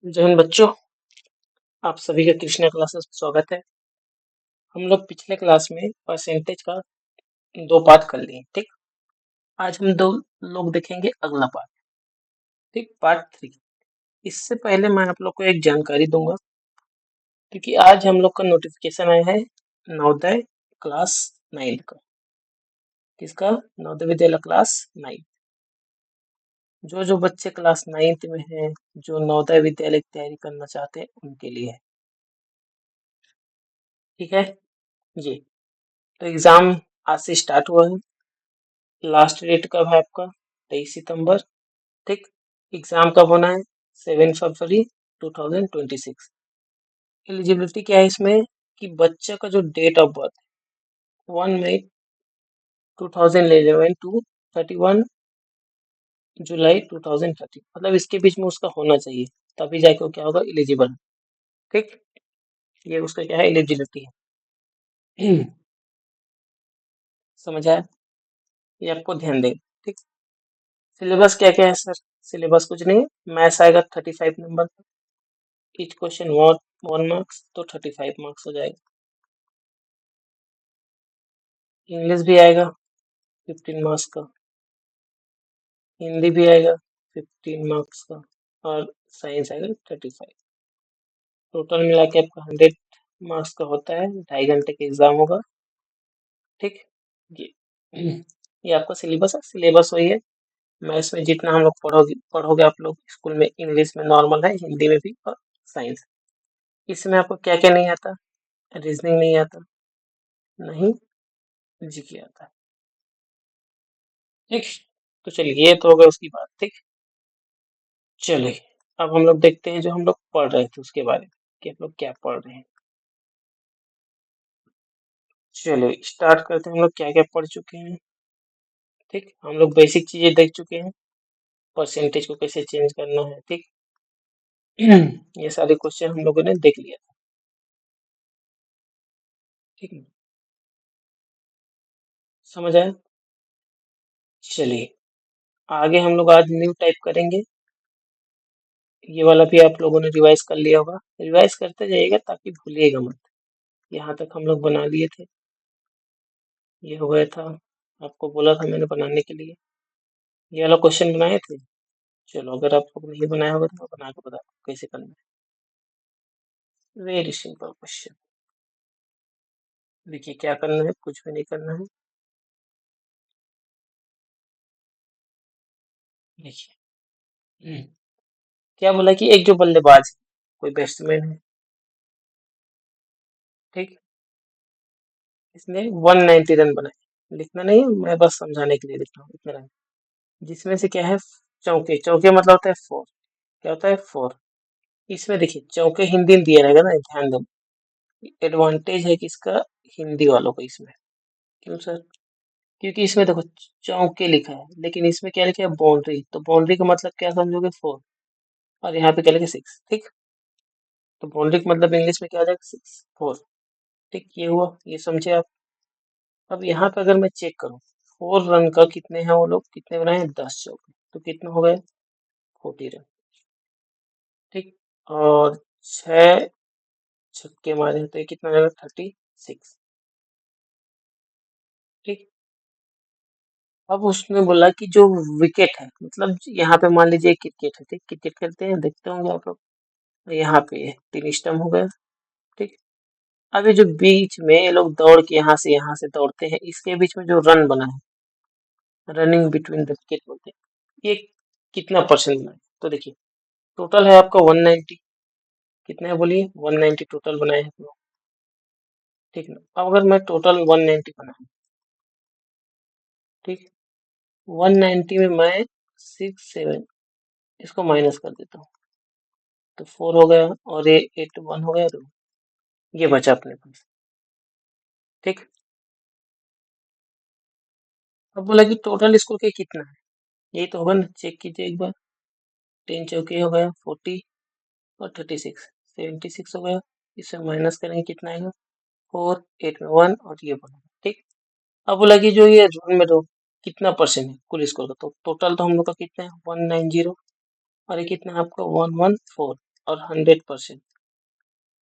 जय हिंद बच्चों, आप सभी का कृष्णा क्लासेस में स्वागत है। हम लोग पिछले क्लास में परसेंटेज का दो पार्ट कर लिए, ठीक। आज हम दो लोग देखेंगे अगला पार्ट, ठीक, पार्ट 3। इससे पहले मैं आप लोग को एक जानकारी दूंगा, क्योंकि आज हम लोग का नोटिफिकेशन आया है नवोदय क्लास 9 का। किसका? नवोदय विद्यालय क्लास 9। जो बच्चे क्लास 9 में हैं, जो नवोदय विद्यालय की तैयारी करना चाहते हैं, उनके लिए है, ठीक है जी। तो एग्जाम आज से स्टार्ट हुआ है। लास्ट डेट कब है आपका? 23 सितंबर, ठीक। एग्जाम कब होना है? 7 फरवरी 2026। एलिजिबिलिटी क्या है इसमें कि बच्चे का जो डेट ऑफ बर्थ 1 मई 2011 टू 31 जुलाई 2030, मतलब इसके बीच में उसका होना चाहिए, तभी जाके वो क्या होगा, एलिजिबल, ठीक। ये उसका क्या है, एलिजिबिलिटी है। समझ आया? ये आपको ध्यान दें, ठीक। सिलेबस क्या क्या है सर? सिलेबस कुछ नहीं, मैथ्स आएगा 35 नंबर का, ईच क्वेश्चन 1 मार्क्स, तो 35 मार्क्स हो जाएगा। इंग्लिश भी आएगा 15 मार्क्स का, हिंदी भी आएगा 15 मार्क्स का, और साइंस आएगा 35। टोटल मिला के आपका 100 मार्क्स का होता है। 2.5 घंटे का एग्जाम होगा, ठीक। ये ये आपका सिलेबस है। सिलेबस वही है, मैथ्स में जितना हम लोग पढ़ोगे पढ़ोगे आप लोग स्कूल में, इंग्लिश में नॉर्मल है, हिंदी में भी, और साइंस। इसमें आपको क्या क्या नहीं आता? रीजनिंग नहीं आता, नहीं, जीके आता है, ठीक। तो चलिए, ये तो होगा उसकी बात, ठीक। चलिए, अब हम लोग देखते हैं जो हम लोग पढ़ रहे थे उसके बारे में, कि हम लोग क्या पढ़ रहे हैं। चलिए स्टार्ट करते हैं, हम लोग क्या क्या पढ़ चुके हैं, ठीक। हम लोग बेसिक चीजें देख चुके हैं, परसेंटेज को कैसे चेंज करना है, ठीक। ये सारे क्वेश्चन हम लोगों ने देख लिया, ठीक है। समझ आया? चलिए, आगे हम लोग आज न्यू टाइप करेंगे। ये वाला भी आप लोगों ने रिवाइज कर लिया होगा, रिवाइज करते जाइएगा ताकि भूलिएगा मत। यहाँ तक हम लोग बना लिए थे, ये हो गया था, आपको बोला था मैंने बनाने के लिए। ये वाला क्वेश्चन बनाए थे। चलो, अगर आप लोग नहीं बनाया होगा तो मैं बना के बता दूँ कैसे करना है। Very simple question. देखिए क्या करना है, कुछ भी नहीं करना है। देखिए, क्या बोला कि एक जो बल्लेबाज है, कोई बैट्समैन है, ठीक। इसने 190 रन बनाए। लिखना नहीं है, मैं बस समझाने के लिए लिख रहा हूँ, इतना रन। जिसमें से क्या है, चौके। चौके मतलब होता है 4। क्या होता है? 4। इसमें देखिए चौके हिंदी में दिया रहेगा ना, ध्यान दो। एडवांटेज है किसका? हिंदी वालों को इसमें। क्यों सर? क्योंकि इसमें देखो चौके लिखा है, लेकिन इसमें क्या लिखा है? बाउंड्री। तो बाउंड्री का मतलब क्या समझोगे? 4। और यहाँ पे क्या लिखे? 6, ठीक। तो बाउंड्री का मतलब इंग्लिश में क्या आ जाएगा? 6, 4, ठीक। ये हुआ, ये समझे आप? अब यहाँ पे अगर मैं चेक करूँ, 4 रन का कितने हैं वो लोग, कितने बनाए हैं? 10 चौके, तो कितना हो गए? 40 रन, ठीक। और 6 छक्के मारे हैं, तो ये कितना हो जाएगा? 36, ठीक। अब उसने बोला कि जो विकेट है, मतलब यहाँ पे मान लीजिए क्रिकेट है, ठीक। क्रिकेट खेलते हैं, देखते होंगे आप लोग। यहाँ पे 3 स्टंप हो गया, ठीक। अभी जो बीच में ये लोग दौड़ के यहाँ से दौड़ते हैं, इसके बीच में जो रन बना है, रनिंग बिटवीन द विकेट बोलते हैं, ये कितना परसेंट बना है? तो देखिए, टोटल है आपका 190। कितना है बोलिए? 190 टोटल बनाए हैं हम लोग, ठीक ना। अब अगर मैं टोटल 190 बनाऊं, ठीक, 190 में मैं 6 7 इसको माइनस कर देता हूँ, तो 4 हो गया, और ये 81 हो गया, तो ये बचा अपने पास, ठीक। अब बोला कि टोटल स्कोर के कितना है, यही तो होगा ना, चेक कीजिए एक बार। 10 चौके हो गया 40, और 36 76 हो गया। इससे माइनस करेंगे, कितना आएगा? 4 8 में 1, और ये 1, ठीक। अब बोला कि जो ये रन में तो कितना परसेंट है कुल स्कोर का, तो टोटल तो हम लोग का कितना है? 190, और ये कितना है आपका? 114। और 100%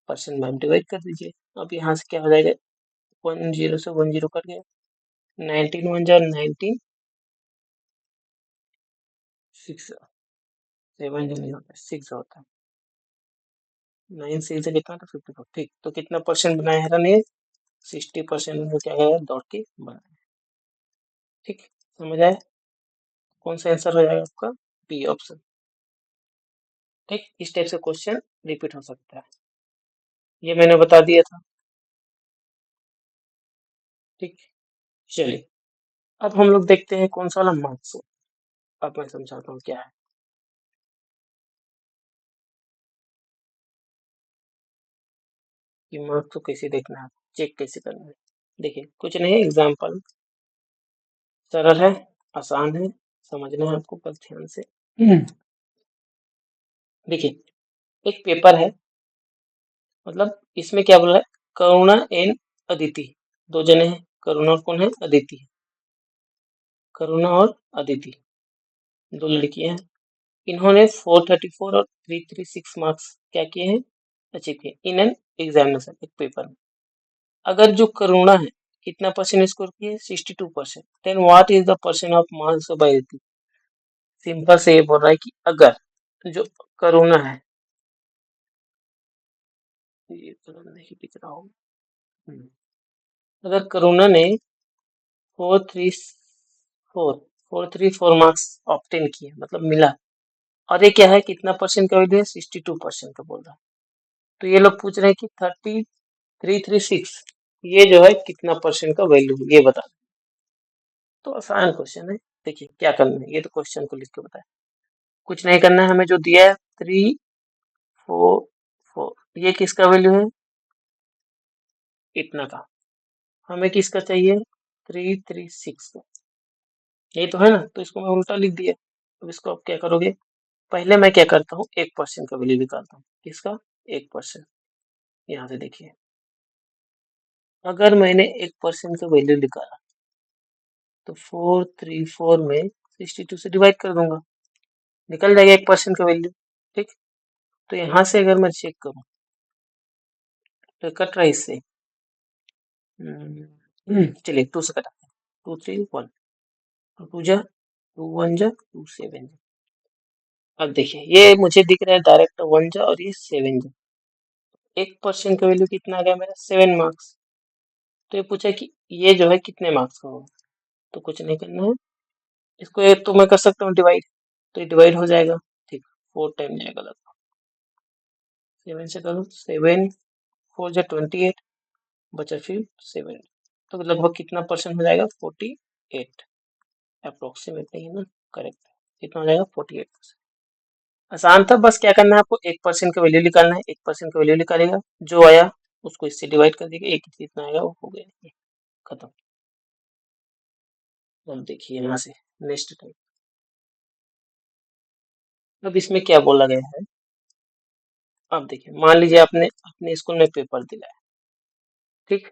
परसेंट में डिवाइड कर दीजिए। अब यहाँ से क्या हो जाएगा, 10 से 10 कट गया, 19 1 जा 19, 6 7 जो नहीं होता, 6 होता है, 9 6 से कितना था 54। ठीक, तो कितना परसेंट बनाया है ने, 60% में क्या है दौड़ के बनाया। ठीक, समझ आया? कौन सा आंसर हो जाएगा आपका? B option. ठीक, इस टाइप से क्वेश्चन रिपीट हो सकता है, ये मैंने बता दिया था। ठीक, चलिए अब हम लोग देखते हैं कौन सा वाला मार्क्स हो। अब मैं समझाता हूँ क्या है। कि मार्क्स को कैसे देखना है, चेक कैसे करना है। देखिए कुछ नहीं है, एग्जाम्पल सरल है, आसान है, समझना है आपको बस ध्यान से। देखिए एक पेपर है, मतलब इसमें क्या बोला है, करुणा एंड अदिति, दो जने हैं। करुणा और कौन है? अदिति। करुणा और अदिति दो लड़कियां हैं। इन्होंने 434 और 336 मार्क्स क्या किए हैं, अचीव किए इन एन एग्जामिनेशन, एक पेपर में। अगर जो करुणा है कितना परसेंट स्कोर किए, 62%, then what is the percent of marks by Aditi. Simple से ये बोल रहा है कि अगर जो करुणा है, ये तो नहीं दिख रहा हो, अगर करुणा ने 434 मार्क्स ऑब्टेन किए, मतलब मिला, और ये क्या है, कितना परसेंट का वैल्यू है, 62% का बोल रहा है। तो ये लोग पूछ रहे हैं कि 30336 ये जो है कितना परसेंट का वैल्यू है, ये बता। तो आसान क्वेश्चन है। देखिए क्या करना है, ये तो क्वेश्चन को लिख के बताया, कुछ नहीं करना है, हमें जो दिया है 344, ये किसका वैल्यू है, इतना का। हमें किसका चाहिए, 336 का, यही तो है ना। तो इसको मैं उल्टा लिख दिया। अब इसको आप क्या करोगे, पहले मैं क्या करता हूँ, 1% का वैल्यू निकालता हूँ। किसका? 1%। यहाँ से देखिए, अगर मैंने 1% का वैल्यू निकाला तो 434 में 62 से डिवाइड कर दूंगा, निकल जाएगा 1% का वैल्यू। ठीक, तो यहाँ से अगर मैं चेक करूँ तो कट रहा है इससे। चलिए 2 से कटा, 2 3 1, 2 जा 2 1 जा 2 7 जा। अब देखिए ये मुझे दिख रहा है डायरेक्ट 1 जा और ये 7 जा। 1% का वैल्यू कितना आ गया मेरा, 7 मार्क्स। तो ये पूछा कि ये जो है कितने मार्क्स का होगा, तो कुछ नहीं करना है, इसको एक तो मैं कर सकता हूँ डिवाइड, तो ये डिवाइड हो जाएगा। ठीक, 4 टाइम जाएगा लगभग, 7 से करो, 7 4 जा 28, बचा फिर 7, तो लगभग कितना परसेंट हो जाएगा, 48 अप्रोक्सीमेट, नहीं है ना, करेक्ट। कितना हो जाएगा, 48%। आसान था, बस क्या करना है आपको, 1% का वैल्यू निकालना है, 1% का वैल्यू निकालेगा, जो आया उसको इससे डिवाइड कर देगा, एक कितना आएगा वो हो गया, खत्म। अब देखिए यहाँ से नेक्स्ट टाइम, अब इसमें क्या बोला गया है। अब देखिए मान लीजिए आपने अपने स्कूल में पेपर दिलाया, ठीक,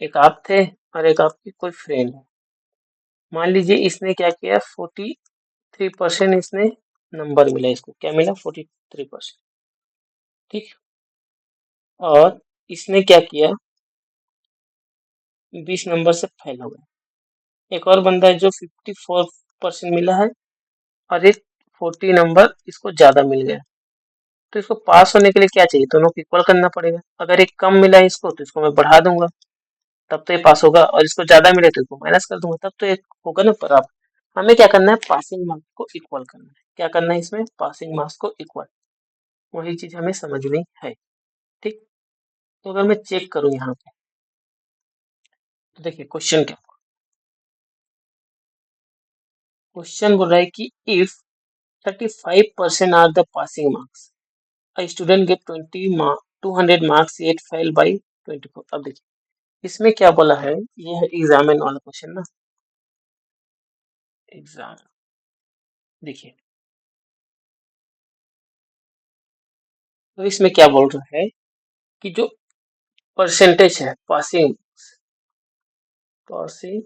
एक आप थे और एक आपकी कोई फ्रेंड है। मान लीजिए इसने क्या किया, 43% इसने नंबर मिला, इसको क्या मिला, 43%। ठीक, और इसने क्या किया, 20 नंबर से फेल हो गया। एक और बंदा है जो 54% मिला है और एक 40 नंबर इसको ज्यादा मिल गया। तो इसको पास होने के लिए क्या चाहिए, दोनों को इक्वल करना पड़ेगा। अगर एक कम मिला है इसको तो इसको मैं बढ़ा दूंगा, तब तो ये पास होगा, और इसको ज्यादा मिले तो इसको माइनस कर दूंगा, तब तो ये होगा ना बराबर। हमें क्या करना है, पासिंग मार्क्स को इक्वल करना है। क्या करना है इसमें, पासिंग मार्क्स को इक्वल, वही चीज हमें समझनी है। ठीक, तो अगर मैं चेक करूं यहाँ पे, तो देखिए क्वेश्चन क्या, क्वेश्चन बोल रहा है कि if 35% are the passing marks, a student get 200 marks yet fail by 24। अब देखिए इसमें क्या बोला है, ये है एग्जामिन वाला क्वेश्चन ना, एग्जाम। देखिए तो इसमें क्या बोल रहा है कि जो परसेंटेज है पासिंग, पासिंग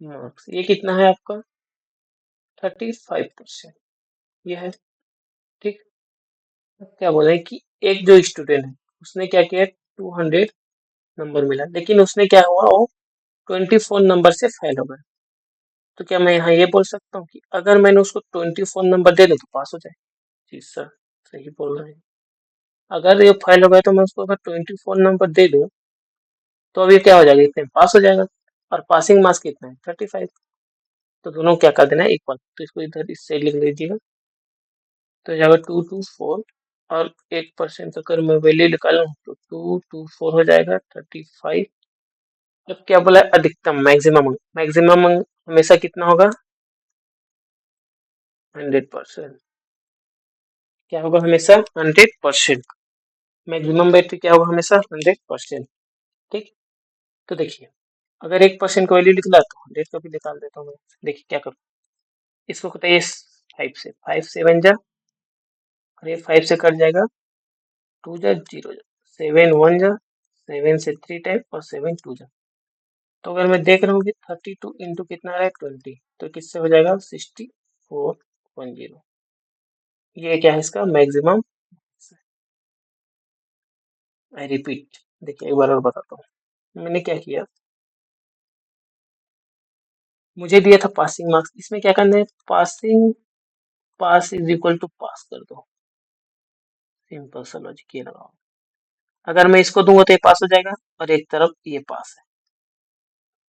मार्क्स, ये कितना है आपका, 35%, ये है। ठीक, क्या बोला है कि एक जो स्टूडेंट है उसने क्या किया, 200 नंबर मिला, लेकिन उसने क्या हुआ, वो 24 नंबर से फेल हो गया। तो क्या मैं यहाँ ये बोल सकता हूँ कि अगर मैंने उसको 24 नंबर दे दूँ तो पास हो जाए? जी सर, सही बोल रहे हैं। अगर ये फेल हो गया तो मैं उसको अगर 24 नंबर दे दूँ तो अब ये क्या हो जाएगा, इतने में पास हो जाएगा। और पासिंग मार्क्स कितना है, 35। तो दोनों क्या कर देना है, इक्वल। तो इसको इधर इस साइड लिख लीजिएगा। तो हो जाएगा 224, और 1% अगर मैं वैल्यू निकालूं तो 224 हो जाएगा 35। अब क्या बोला है, अधिकतम, मैक्सिमम। मैक्सिमम हमेशा कितना होगा, 100%। क्या होगा हमेशा, 100%। मैक्सिमम बैटरी क्या होगा हमेशा, 100%। ठीक। तो देखिए, अगर 1% का वैल्यू निकला तो 100 का भी निकाल देता हूँ मैं। देखिए क्या करूँ, इसको कटाइए 5 से 5 7 जा, और ये 5 से कट जाएगा, 2 जा 0 जा, 7 1 जा, 7 से 3 टाइप, और 7 2 जा। तो अगर मैं देख रहा हूँ कि 32 इंटू कितना आ रहा है, 20, तो किससे हो जाएगा, 6410। ये क्या है, इसका मैक्सिमम। आई रिपीट, देखिए एक बार और बताता हूँ। मैंने क्या किया, मुझे दिया था पासिंग मार्क्स, इसमें क्या करना है, passing, pass is equal to pass कर दो। सिंपल सा लॉजिक ये लगाओ। अगर मैं इसको दूंगा तो ये पास हो जाएगा, और एक तरफ ये पास है।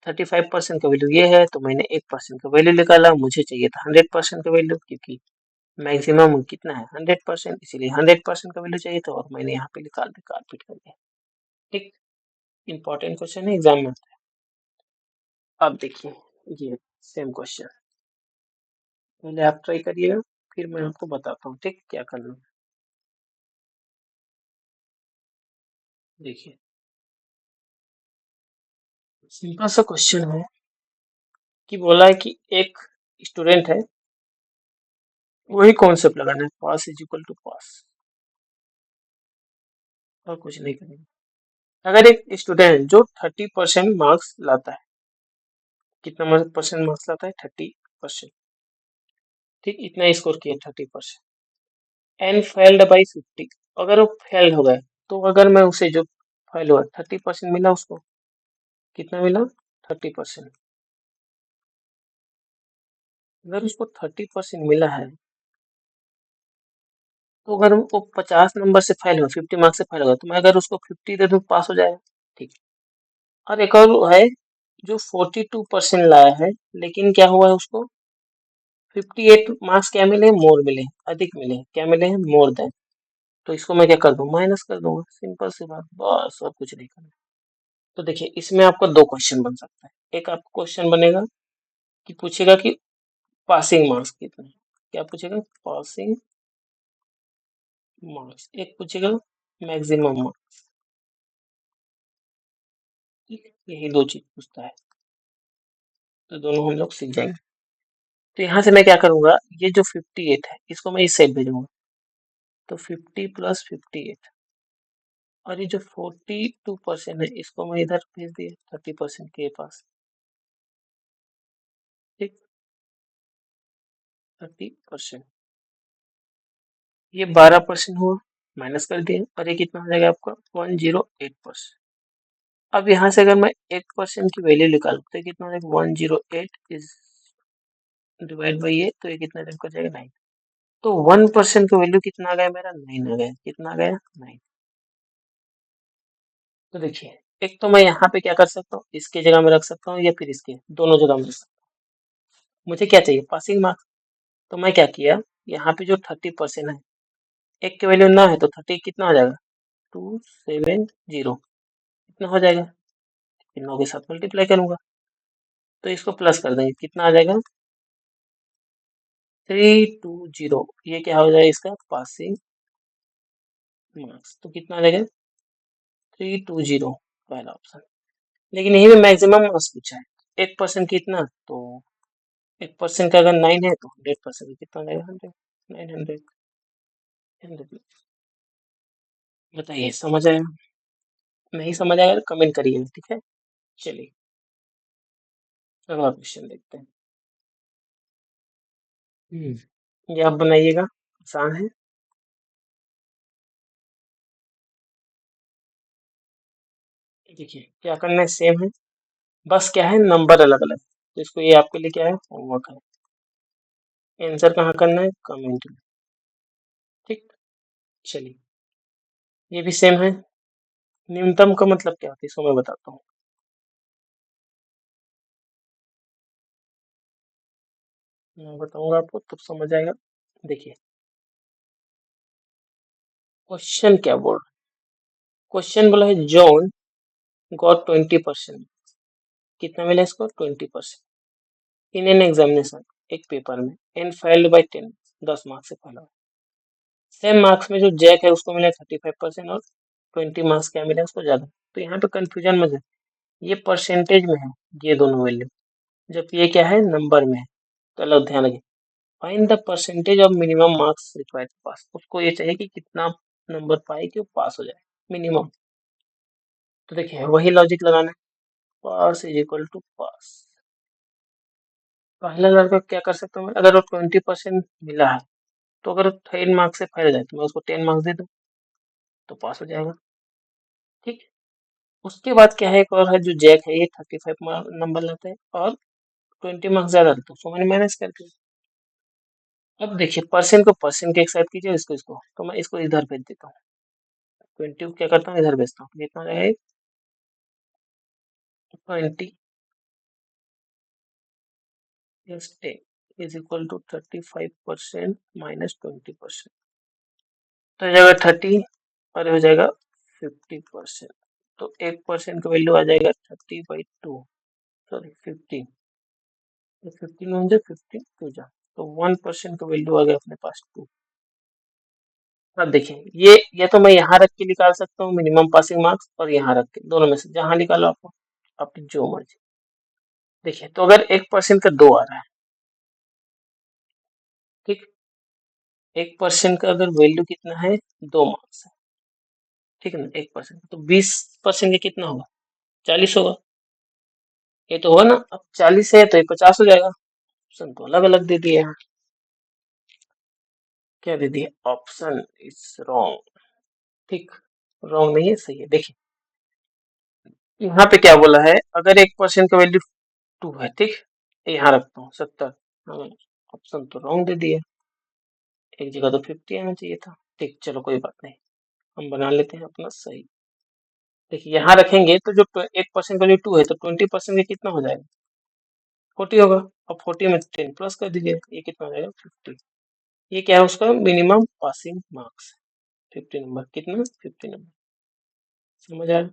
35% का वैल्यू ये है, तो मैंने 1% का वैल्यू निकाला। मुझे चाहिए था 100% का वैल्यू, क्योंकि मैक्सिमम कितना है, 100%, इसीलिए 100% का वैल्यू चाहिए था, और मैंने यहाँ पे निकाल दिया, फिट कर दिया। ठीक। इंपॉर्टेंट क्वेश्चन है, एग्जाम में आता है। अब देखिए, ये सेम क्वेश्चन, पहले आप ट्राई करिएगा, फिर मैं आपको बताता हूँ ठीक क्या करना है। देखिए, सिंपल सा क्वेश्चन है कि बोला है कि एक स्टूडेंट है, वही कॉन्सेप्ट लगाना है, पास इज इक्वल टू पास, और कुछ नहीं करेंगे। अगर एक स्टूडेंट जो 30% मार्क्स लाता है, कितना परसेंट मार्क्स लाता है, 30%। ठीक, इतना स्कोर किया 30%, एंड फेल्ड बाई 50। अगर वो फेल हो गए, तो अगर मैं उसे जो फेल हुआ 30% मिला उसको, कितना मिला, 30%। अगर उसको 30% मिला है, तो अगर वो 50 नंबर से फेल हुआ, 50 मार्क्स से फेल हुआ, तो मैं अगर उसको 50 दे दूँ पास हो जाएगा। ठीक। और एक और है जो 42% लाया है, लेकिन क्या हुआ है उसको 58 मार्क्स क्या मिले, मोर मिले, अधिक मिले, क्या मिले हैं, मोर देन। तो इसको मैं क्या कर दूं, माइनस कर दूंगा, सिंपल सी बात, बस और कुछ नहीं करना। तो देखिए, इसमें आपको दो क्वेश्चन बन सकता है। एक आपको क्वेश्चन बनेगा कि पूछेगा कि पासिंग मार्क्स कितने हैं। क्या पूछेगा, पासिंग मार्क्स। एक पूछेगा मैक्सिमम मार्क्स। ठीक है, यही दो चीज पूछता है, तो दोनों हम लोग सीख जाएंगे। तो यहाँ से मैं क्या करूंगा, ये जो 58 है इसको मैं इस साइड भेजूंगा, तो 50 प्लस 58, और ये जो 42% है इसको मैं इधर भेज दिया 30% के पास। ठीक, 30%, ये 12% हुआ, माइनस कर दिया, और ये कितना हो जाएगा आपका, 108%। अब यहाँ से अगर मैं 1% की वैल्यू निकालूं तो ये कितना हो जाएगा, 108 इज डिवाइड बाई ये, तो ये कितना टाइम कर जाएगा, 9। तो 1% का वैल्यू कितना आ गया मेरा, 9 आ गया। कितना आ गया, 9। तो देखिए, एक तो मैं यहाँ पे क्या कर सकता हूँ, इसके जगह में रख सकता हूँ, या फिर इसके, दोनों जगह में रख सकता हूँ। मुझे क्या चाहिए, पासिंग मार्क्स। तो मैं क्या किया, यहाँ पे जो 30% है, एक की वैल्यू ना है, तो 30 कितना हो जाएगा, 270, कितना हो जाएगा, फिर 9 के साथ मल्टीप्लाई करूंगा, तो इसको प्लस कर देंगे, कितना आ जाएगा, 320। ये क्या हो जाएगा, इसका पासिंग मार्क्स। तो कितना आ जाएगा, 320, पहला ऑप्शन। लेकिन यही में मैक्सिमम मार्क्स पूछा है, 1% कितना, तो 1% का अगर 9 है तो 100% कितना हो जाएगा, 100, 900, 100। बताइए, समझ आया? नहीं समझ आएगा तो कमेंट करिए, ठीक है। चलिए, अगला क्वेश्चन देखते हैं। ये आप बनाइएगा, आसान है। देखिए क्या करना है, सेम है, बस क्या है नंबर अलग अलग, तो इसको ये आपके लिए क्या है होमवर्क है, आंसर कहाँ करना है कमेंट में। ठीक, चलिए ये भी सेम है। न्यूनतम का मतलब क्या होता है इसको मैं बताता हूँ। मैं बताऊंगा आपको तब समझ आएगा। देखिए क्वेश्चन क्या बोल रहा है, क्वेश्चन बोला है जॉन गॉट 20%, कितना मिला इसको 20% इन एन एग्जामिनेशन, एक पेपर में, एंड फेल्ड बाई 10, 10 मार्क्स से फैला। सेम मार्क्स में जो जैक है उसको मिला 35% और 20 मार्क्स क्या मिला उसको ज्यादा। तो यहाँ पे कंफ्यूजन में है, ये परसेंटेज में है ये दोनों वैल्यू, जबकि ये क्या है नंबर में है। तो अलग ध्यान रखिए, find the percentage of minimum marks required to pass, उसको ये चाहिए कि कितना नंबर पाए कि वो पास हो जाए मिनिमम। तो देखिए वही लॉजिक लगाना है, पास इज इक्वल टू पास। पहला लड़का क्या कर सकता हूँ मैं, अगर वो 20% मिला है तो अगर 10 मार्क्स से फैल जाए तो मैं उसको 10 मार्क्स दे दूँ तो पास हो जाएगा। ठीक, उसके बाद क्या है, एक और है जो जैक है, ये 35 नंबर लाता है और 20 मार्क्स ज्यादा देता है, तो मैंने माइनस कर दिया। अब देखिए परसेंट को परसेंट के एक साथ कीजिए, इसको इसको तो मैं इसको इधर भेज देता हूँ, 20 को क्या करता हूँ इधर भेजता हूँ, कितना है 20 plus 10 is equal to 35% minus 20%, तो हो जाएगा 30 और ये हो जाएगा 50%। तो 1% का वैल्यू आ जाएगा 30/2, सॉरी 15, तो 15 वन जा 15 टू जा, तो 1% का वैल्यू आ गया अपने पास 2। अब देखिए ये तो मैं यहाँ रख के निकाल सकता हूँ मिनिमम पासिंग मार्क्स, और यहाँ रख के, दोनों में से जहाँ निकालो आपको आपकी जो मर्जी। देखिए तो अगर 1% का 2 आ रहा है, ठीक, 1% का अगर वैल्यू कितना है 2 मार्क्स है, ठीक है ना, 1% तो 20% का कितना होगा 40 होगा, ये तो होगा ना। अब 40 है तो ये 50 हो जाएगा। ऑप्शन तो अलग अलग दे दिए हैं, क्या दे दिए, ऑप्शन इज रॉन्ग। ठीक, रॉन्ग नहीं है, सही है। देखिए यहाँ पे क्या बोला है, अगर 1% का वैल्यू 2 है, ठीक, यहाँ रखता हूँ 70, हाँ, ऑप्शन तो रॉन्ग दे दिए, एक जगह तो 50 आना चाहिए था। ठीक, चलो कोई बात नहीं, हम बना लेते हैं अपना सही। देखिए यहाँ रखेंगे तो जो 1% का जो 2 है तो 20% का कितना हो जाएगा 40 होगा, और 40 में 10 प्लस कर दीजिए, ये कितना हो जाएगा 50। ये क्या है उसका मिनिमम पासिंग मार्क्स, 50 नंबर, कितना 50 नंबर, समझ आया,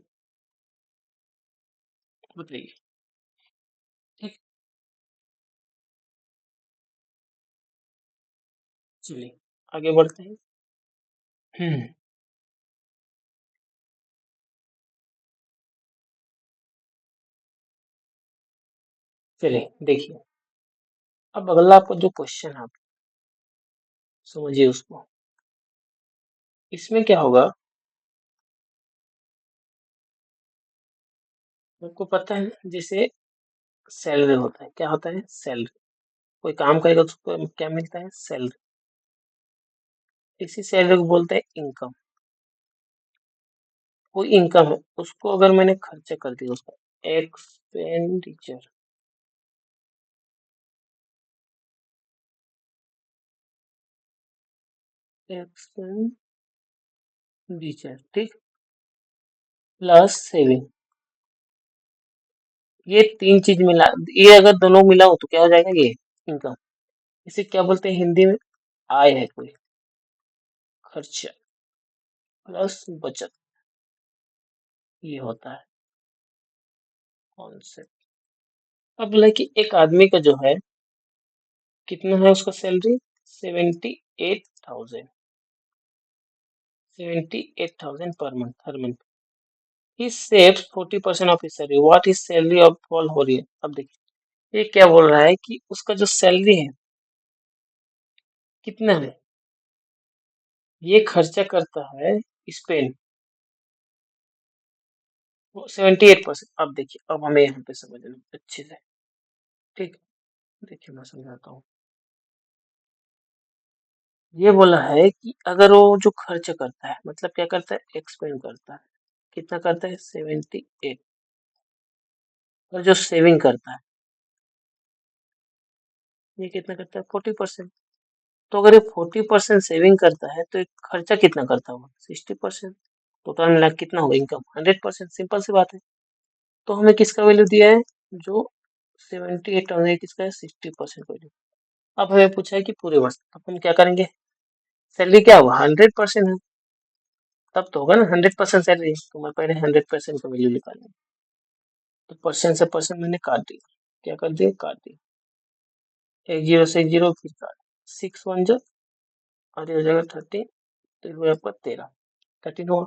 बताइए। ठीक, चलिए आगे बढ़ते हैं। हम्म, चलिए देखिए, अब अगला आपको जो क्वेश्चन है आप समझिए उसको। इसमें क्या होगा, आपको पता है जैसे सैलरी होता है, क्या होता है सैलरी, कोई काम करेगा तो उसको क्या मिलता है सैलरी, इसी सैलरी को बोलते हैं इनकम। कोई इनकम है उसको अगर मैंने खर्चा कर दिया, उसका एक्सपेंडिचर, एक्सपेंडिचर, ठीक, प्लस सेविंग, ये तीन चीज मिला, ये अगर दोनों मिलाओ तो क्या हो जाएगा ये इनकम। इसे क्या बोलते हैं हिंदी में, आय है कोई, खर्चा प्लस बचत, ये होता है कॉन्सेप्ट। अब बोला कि एक आदमी का जो है कितना है उसका salary 78,000, 78,000 per month, her month. He saves 40% of his salary, what is salary of fall हो रही है। अब देखिए ये क्या बोल रहा है कि उसका जो सैलरी है कितना है, ये खर्चा करता है स्पेंड 78%। अब देखिए अब हमें यहाँ पे समझना अच्छे से, ठीक, देखिए मैं समझाता हूँ। ये बोला है कि अगर वो जो खर्च करता है मतलब क्या करता है एक्सपेंड करता है, कितना करता है 78। और जो सेविंग करता है ये कितना करता है 40%। तो अगर ये 40% सेविंग करता है तो एक खर्चा कितना करता होगा 60%। टोटल मिला के कितना होगा इनकम 100%। सिंपल सी बात है। तो हमें किसका वैल्यू दिया है जो 78 और ये किसका है 60% वैल्यू। अब हमें पूछा है कि पूरे वर्ष। अब हम क्या करेंगे सैलरी क्या हुआ 100% है तब तो होगा ना 100% सैलरी। तो मैं पहले 100% का वैल्यू निकालूंगा। तो परसेंट से परसेंट मैंने काट दिया। क्या कर दिया काट दिया। एक जीरो से एक जीरो फिर काट 6 1 जो और ये हो जाएगा 30। तो ये हुआ आपका 13 13 हुआ।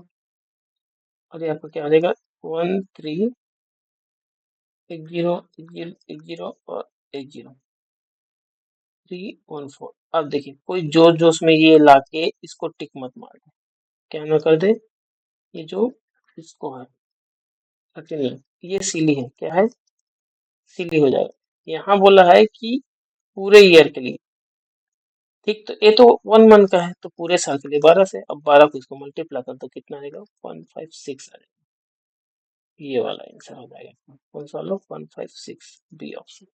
और ये आपका क्या हो जाएगा 1 3 एक जीरो एक जीरो एक जीरो और एक जीरो 3 1 4। अब देखिए कोई जोश जोश में ये लाके इसको टिक मत मार दे। क्या ना कर दे ये जो इसको है 39 ये सिली है क्या है सिली हो जाएगा। यहाँ बोला है कि पूरे ईयर के लिए। ठीक तो ये तो 1 मंथ का है तो पूरे साल के लिए 12 से। अब 12 को इसको मल्टीप्लाई कर दो कितना आएगा 156 आ जाएगा। ये वाला आंसर हो जाएगा कौन सा वाला 156 बी ऑप्शन।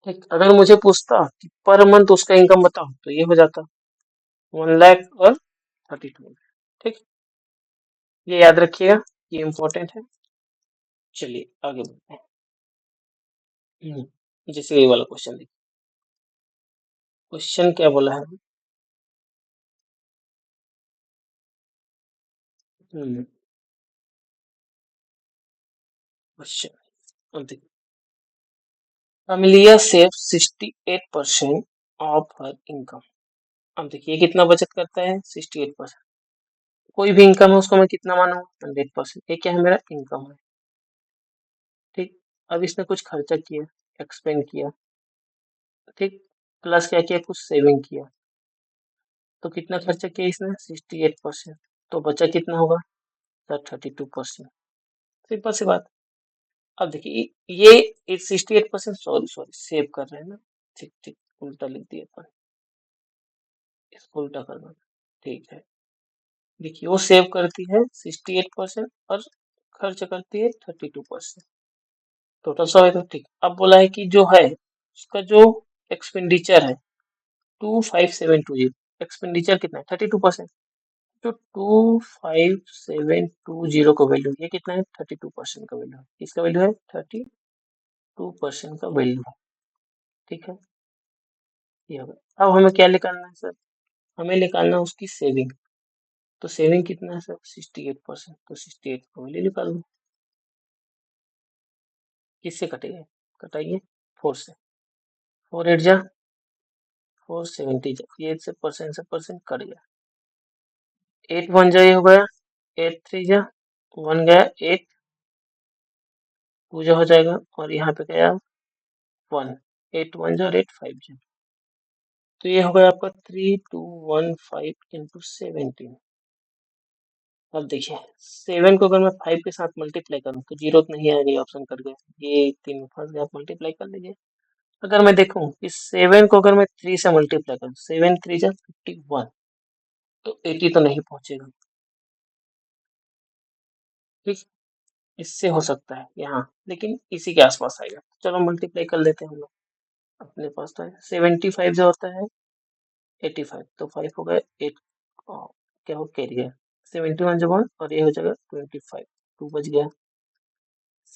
ठीक अगर मुझे पूछता कि पर मंथ उसका इनकम बताओ तो ये हो जाता 1 लाख और 32। ठीक ये याद रखिएगा ये इम्पोर्टेंट है। चलिए आगे बढ़ते हैं। जैसे ये वाला क्वेश्चन देखिए। क्वेश्चन क्या बोला है। क्वेश्चन अब देखिए Amelia save 68% of her income. अब देखिए ये कितना बचत करता है 68%। कोई भी इनकम है उसको मैं कितना मानूं 100%। ये क्या है मेरा इनकम है। ठीक अब इसने कुछ खर्चा किया एक्सपेंड किया। ठीक प्लस क्या किया कुछ सेविंग किया। तो कितना खर्चा किया इसने 68%। तो बचा कितना होगा सर 32%। सिंपल सी बात। अब देखिए ये 68% सॉरी सॉरी सेव कर रहे हैं ना। ठीक ठीक उल्टा लिख दिया अपन इसको उल्टा करना। ठीक है देखिए वो सेव करती है 68% और खर्च करती है 32%। टोटल 100 है तो ठीक। अब बोला है कि जो है उसका जो एक्सपेंडिचर है 25720। एक्सपेंडिचर कितना है 32%। जो 25720 का वैल्यू ये कितना है 32% का वैल्यू है। किसका वैल्यू है 32% का वैल्यू है। ठीक है ये होगा। अब हमें क्या निकालना है सर हमें निकालना है उसकी सेविंग। तो सेविंग कितना है सर 68%। तो 68 का वैल्यू निकाल दो। किससे कटेगा कटाइए 4 से 4 8 जा 470 जा ये से परसेंट कट गया। 8 1 जा ये हो गया 8 3 जा 1 गया 8 2 जा हो जाएगा और यहाँ पे गया 1 8 1 जा और 8 5 जा। तो ये हो गया आपका 3215 इंटू 17। अब देखिए 7 को अगर मैं 5 के साथ मल्टीप्लाई करूँ तो जीरो तो नहीं आएगा ऑप्शन कट गया। ये 3 फंस गया आप मल्टीप्लाई कर लीजिए। अगर मैं देखूं कि 7 को अगर मैं 3 से मल्टीप्लाई करूं 7 3 जा 51 तो 80 तो नहीं पहुंचेगा। ठीक इससे हो सकता है यहाँ लेकिन इसी के आसपास आएगा। चलो मल्टीप्लाई कर लेते हैं हम लोग। अपने पास तो है 75 जो होता है 85 तो 5 हो गए 8 क्या हो कैरी गया 71 जो 1 और ये हो जाएगा 25 2 बच गया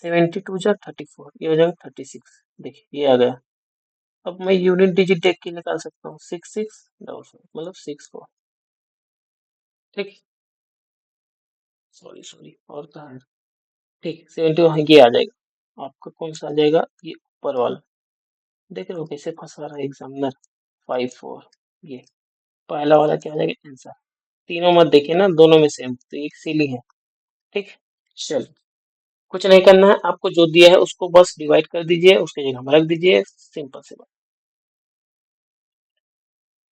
72 जा 34 ये हो जाएगा 36। देखिए ये आ गया। अब मैं यूनिट डिजिट देख के निकाल सकता हूँ 66 मतलब 64। ठीक सॉरी सॉरी और कहाँ है। ठीक 71 ये आ जाएगा आपका कौन सा आ जाएगा ये ऊपर वाला। देख रहे हो कैसे फंसा रहा है एग्जामिनर 5 4। ये पहला वाला क्या आ जाएगा आंसर। तीनों मत देखिए ना दोनों में सेम तो एक सिली है। ठीक चल कुछ नहीं करना है आपको जो दिया है उसको बस डिवाइड कर दीजिए उसके जगह में रख दीजिए सिंपल से बात।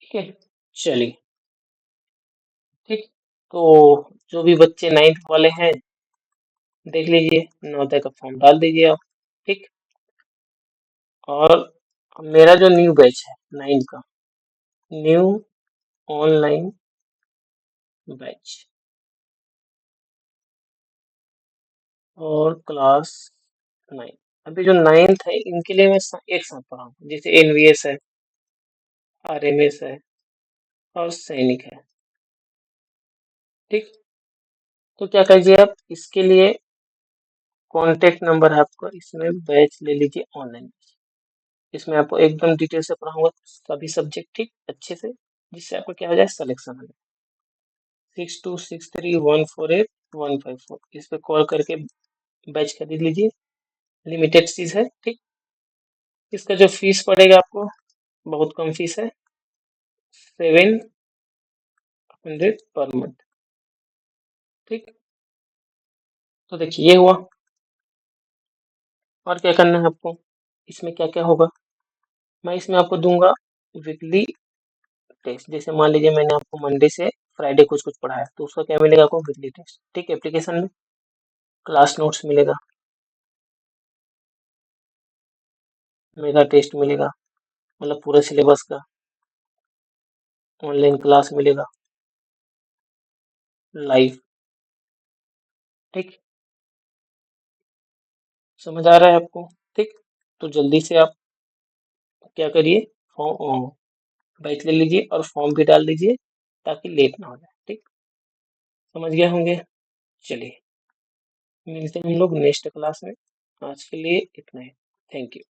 ठीक है चलिए ठीक तो जो भी बच्चे 9th वाले हैं देख लीजिए 9 का फॉर्म डाल दीजिए आप। ठीक और मेरा जो न्यू बैच है 9 का न्यू ऑनलाइन बैच और क्लास 9। अभी जो 9th है इनके लिए मैं एक साथ पढ़ाऊँ, जैसे एनवीएस है, आरएमएस है और सैनिक है। ठीक, तो क्या कीजिए आप इसके लिए कॉन्टेक्ट नंबर है आपका, इसमें बैच ले लीजिए ऑनलाइन। इसमें आपको एकदम डिटेल से पढ़ाऊंगा सभी सब्जेक्ट, ठीक अच्छे से, जिससे आपको क्या हो जाए सिलेक्शन हो जाए। 6263148154 इस पे कॉल करके बैच खरीद लीजिए, लिमिटेड चीज है। ठीक, इसका जो फीस पड़ेगा आपको बहुत कम फीस है, 700 पर मंथ। ठीक, तो देखिए ये हुआ। और क्या करना है आपको, इसमें क्या क्या होगा, मैं इसमें आपको दूंगा वीकली टेस्ट। जैसे मान लीजिए मैंने आपको मंडे से फ्राइडे कुछ कुछ पढ़ाया, तो उसका क्या मिलेगा आपको वीकली टेस्ट। ठीक, एप्लीकेशन में क्लास नोट्स मिलेगा, मेगा टेस्ट मिलेगा, मतलब पूरे सिलेबस का, ऑनलाइन क्लास मिलेगा लाइव। ठीक, समझ आ रहा है आपको। ठीक, तो जल्दी से आप क्या करिए, फॉर्म बैच ले लीजिए और फॉर्म भी डाल दीजिए ताकि लेट ना हो जाए। ठीक, समझ गए होंगे। चलिए मिलते हैं हम लोग नेक्स्ट क्लास में, आज के लिए इतना ही। Thank you.